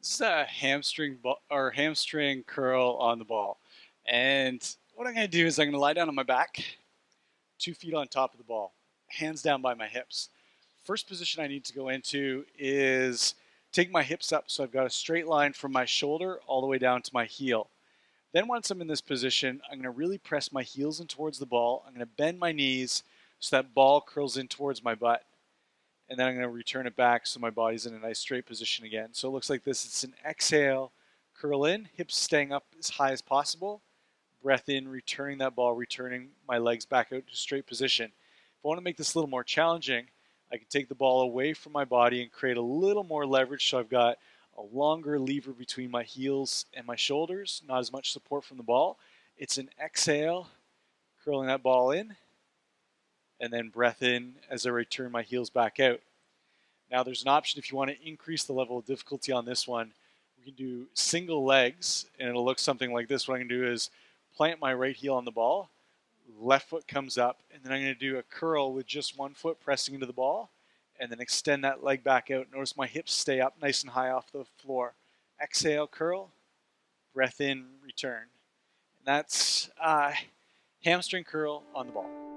This is a hamstring curl on the ball. And what I'm going to do is I'm going to lie down on my back, 2 feet on top of the ball, hands down by my hips. First position I need to go into is take my hips up so I've got a straight line from my shoulder all the way down to my heel. Then once I'm in this position, I'm going to really press my heels in towards the ball. I'm going to bend my knees so that ball curls in towards my butt. And then I'm going to return it back so my body's in a nice straight position again. So it looks like this. It's an exhale, curl in, hips staying up as high as possible. Breath in, returning that ball, returning my legs back out to straight position. If I want to make this a little more challenging, I can take the ball away from my body and create a little more leverage so I've got a longer lever between my heels and my shoulders, not as much support from the ball. It's an exhale, curling that ball in, and then breath in as I return my heels back out. Now there's an option if you want to increase the level of difficulty on this one. We can do single legs, and it'll look something like this. What I'm going to do is plant my right heel on the ball, left foot comes up, and then I'm going to do a curl with just one foot pressing into the ball, and then extend that leg back out. Notice my hips stay up nice and high off the floor. Exhale, curl, breath in, return. And that's hamstring curl on the ball.